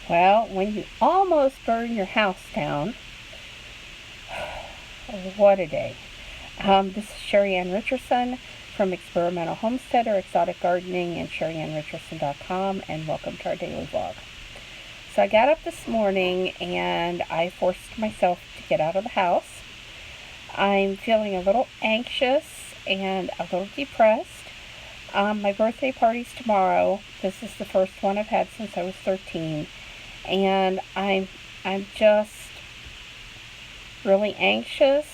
Well, when you almost burn your house down, what a day. This is Sheri Ann Richerson from Experimental Homesteader, Exotic Gardening, and SheriAnnRicherson.com, and welcome to our daily vlog. So I got up this morning and I forced myself to get out of the house. I'm feeling a little anxious and a little depressed. My birthday party's tomorrow. This is the first one I've had since I was 13. And I'm just really anxious.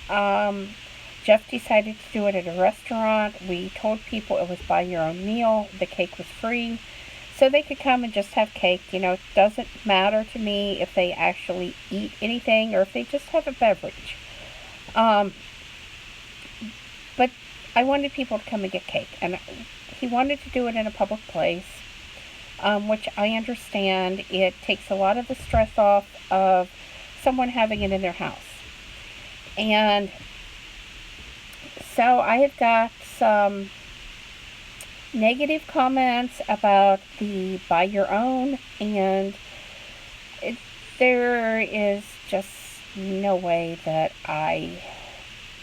Jeff decided to do it at a restaurant. We told people it was buy your own meal. The cake was free, so they could come and just have cake. You know, it doesn't matter to me if they actually eat anything or if they just have a beverage. But I wanted people to come and get cake, and he wanted to do it in a public place. Which I understand. It takes a lot of the stress off of someone having it in their house. And so I have got some negative comments about the buy your own, and there is just no way that I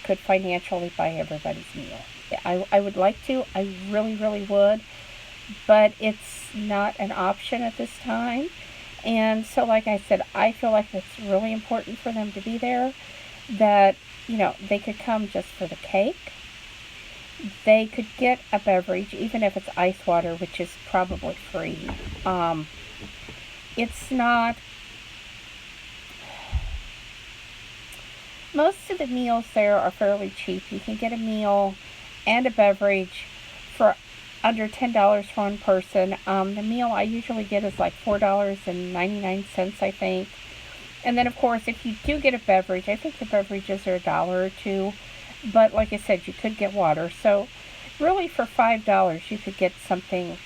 could financially buy everybody's meal. I would like to. I really, really would. But it's not an option at this time. And so, like I said, I feel like it's really important for them to be there, that, you know, they could come just for the cake. They could get a beverage, even if it's ice water, which is probably free. It's not... Most of the meals there are fairly cheap. You can get a meal and a beverage for under $10 for one person. The meal I usually get is like $4.99, I think. And then, of course, if you do get a beverage, I think the beverages are $1 or $2. But like I said, you could get water. So really, for $5, you could get something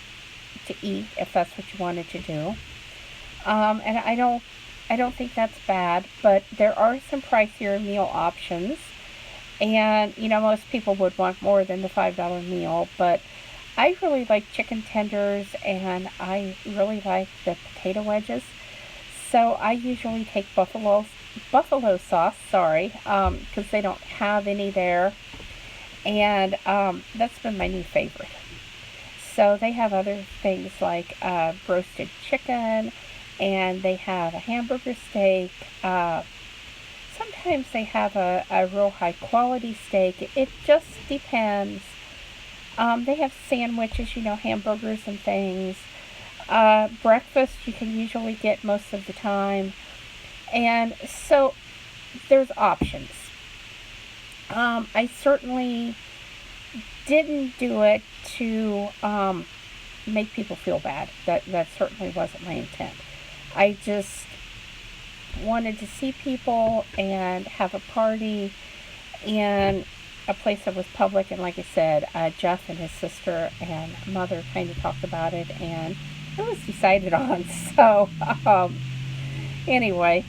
to eat if that's what you wanted to do. And I don't think that's bad. But there are some pricier meal options. And, you know, most people would want more than the $5 meal. But I really like chicken tenders, and I really like the potato wedges. So I usually take buffalo sauce, because they don't have any there. And that's been my new favorite. So they have other things like roasted chicken, and they have a hamburger steak. Sometimes they have a real high quality steak. It just depends. They have sandwiches, you know, hamburgers and things. Breakfast you can usually get most of the time. And so there's options. I certainly didn't do it to make people feel bad. That certainly wasn't my intent. I just wanted to see people and have a party in a place that was public. And like I said, Jeff and his sister and mother kind of talked about it, and it was decided on. So anyway,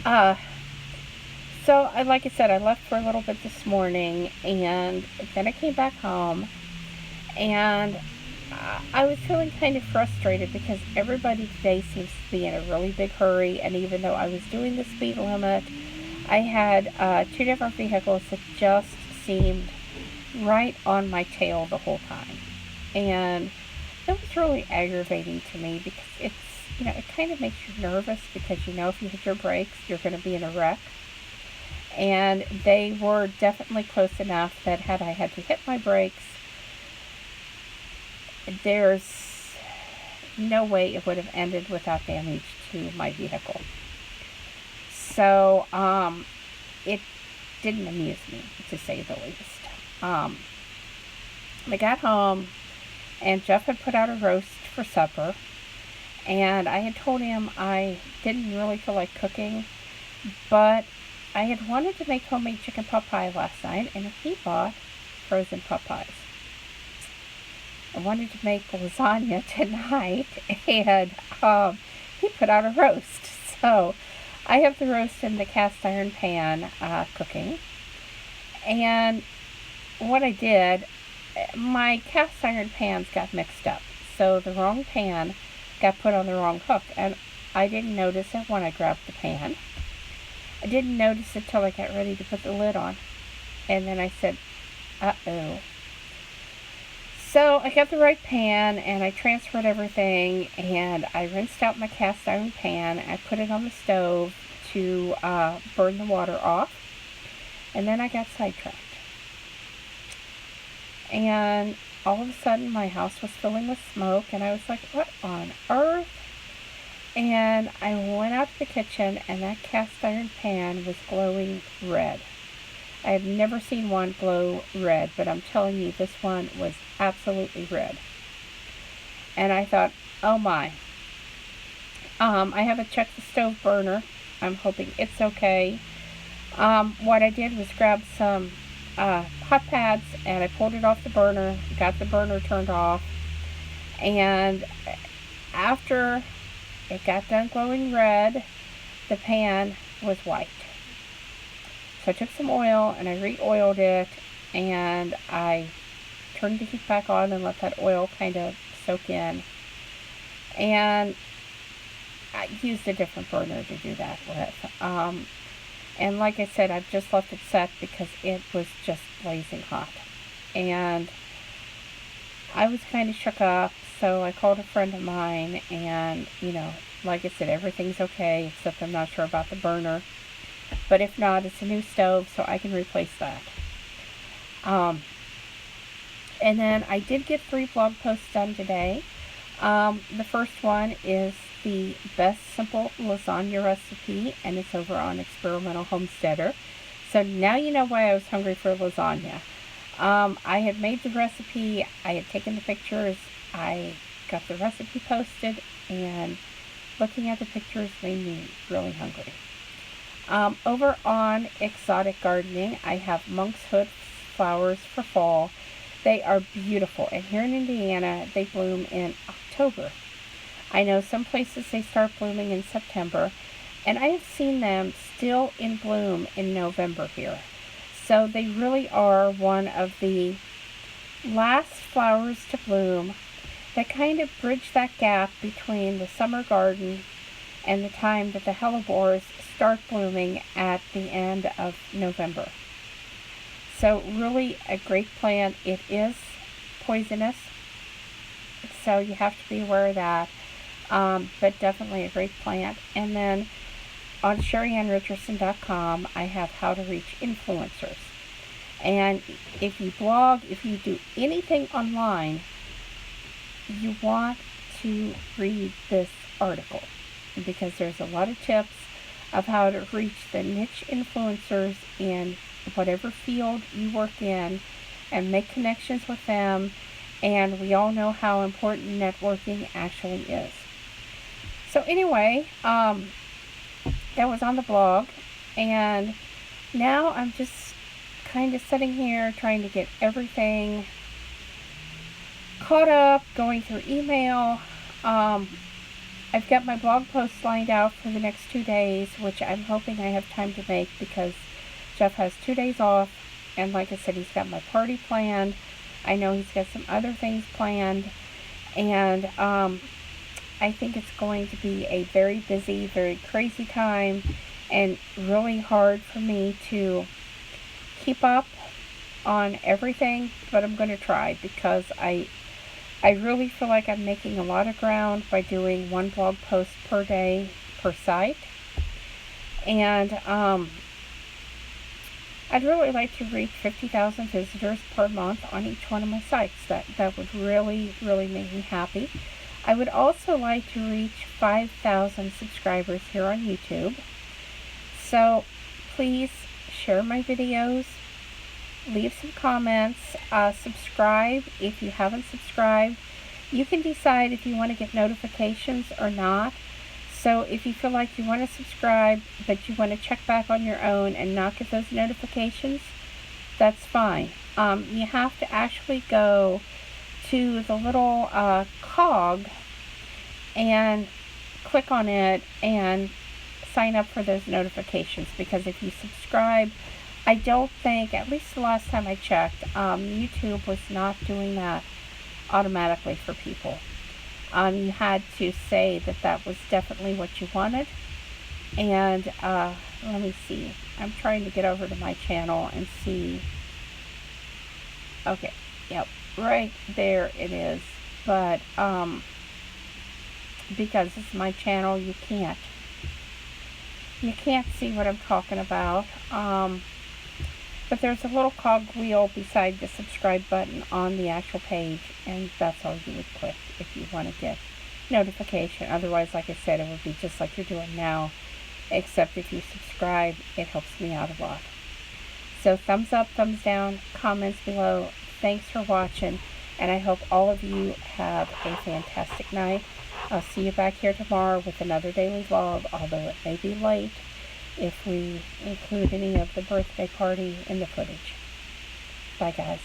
so like I said, I left for a little bit this morning, and then I came back home, and I was feeling kind of frustrated because everybody today seems to be in a really big hurry. And even though I was doing the speed limit, I had 2 different vehicles that just seemed right on my tail the whole time. And it was really aggravating to me because it's, you know, it kind of makes you nervous because, you know, if you hit your brakes, you're going to be in a wreck. And they were definitely close enough that had I had to hit my brakes, there's no way it would have ended without damage to my vehicle. So, it didn't amuse me, to say the least. I got home, and Jeff had put out a roast for supper, and I had told him I didn't really feel like cooking, but I had wanted to make homemade chicken pot pie last night, and he bought frozen pot pies. I wanted to make lasagna tonight, and he put out a roast. So I have the roast in the cast iron pan cooking. And what I did, my cast iron pans got mixed up. So the wrong pan got put on the wrong hook. And I didn't notice it when I grabbed the pan. I didn't notice it till I got ready to put the lid on. And then I said, uh-oh. So I got the right pan, and I transferred everything, and I rinsed out my cast iron pan. I put it on the stove to burn the water off, and then I got sidetracked. And all of a sudden my house was filling with smoke, and I was like, what on earth? And I went out to the kitchen, and that cast iron pan was glowing red. I have never seen one glow red, but I'm telling you, this one was absolutely red. And I thought, oh my. I haven't checked the stove burner. I'm hoping it's okay. What I did was grab some hot pads, and I pulled it off the burner, got the burner turned off, and after it got done glowing red, the pan was white. So I took some oil and I re-oiled it, and I turned the heat back on and let that oil kind of soak in. And I used a different burner to do that with. And like I said, I've just left it set because it was just blazing hot. And I was kind of shook up, so I called a friend of mine, and, like I said, everything's okay, except I'm not sure about the burner. But if not, it's a new stove, so I can replace that. And then I did get 3 blog posts done today. The first one is the best simple lasagna recipe, and it's over on Experimental Homesteader. So now you know why I was hungry for lasagna. I had made the recipe, I had taken the pictures, I got the recipe posted, and looking at the pictures made me really hungry. Over on Exotic Gardening, I have monk's hood flowers for fall. They are beautiful, and here in Indiana, they bloom in October. I know some places they start blooming in September, and I have seen them still in bloom in November here. So they really are one of the last flowers to bloom that kind of bridge that gap between the summer garden and the time that the hellebores start blooming at the end of November. So really a great plant. It is poisonous, so you have to be aware of that. But definitely a great plant. And then on SheriAnnRicherson.com, I have how to reach influencers. And if you blog, if you do anything online, you want to read this article, because there's a lot of tips of how to reach the niche influencers in whatever field you work in and make connections with them. And we all know how important networking actually is. So anyway, that was on the blog, and now I'm just kind of sitting here trying to get everything caught up, going through email. I've got my blog posts lined out for the next 2 days, which I'm hoping I have time to make because Jeff has 2 days off, and like I said, he's got my party planned. I know he's got some other things planned, and I think it's going to be a very busy, very crazy time, and really hard for me to keep up on everything, but I'm going to try because I really feel like I'm making a lot of ground by doing 1 blog post per day per site. And I'd really like to reach 50,000 visitors per month on each one of my sites. That would really, really make me happy. I would also like to reach 5,000 subscribers here on YouTube. So please share my videos, leave some comments, subscribe if you haven't subscribed. You can decide if you want to get notifications or not. So if you feel like you want to subscribe, but you want to check back on your own and not get those notifications, that's fine. You have to actually go to the little cog and click on it and sign up for those notifications, because if you subscribe, I don't think, at least the last time I checked, YouTube was not doing that automatically for people. You had to say that that was definitely what you wanted. And let me see. I'm trying to get over to my channel and see. Okay, yep, right there it is. But because it's my channel, you can't see what I'm talking about. But there's a little cog wheel beside the subscribe button on the actual page, and that's all you would click if you want to get notification. Otherwise, like I said, it would be just like you're doing now, except if you subscribe, it helps me out a lot. So thumbs up, thumbs down, comments below. Thanks for watching, and I hope all of you have a fantastic night. I'll see you back here tomorrow with another daily vlog, although it may be late if we include any of the birthday party in the footage. Bye, guys.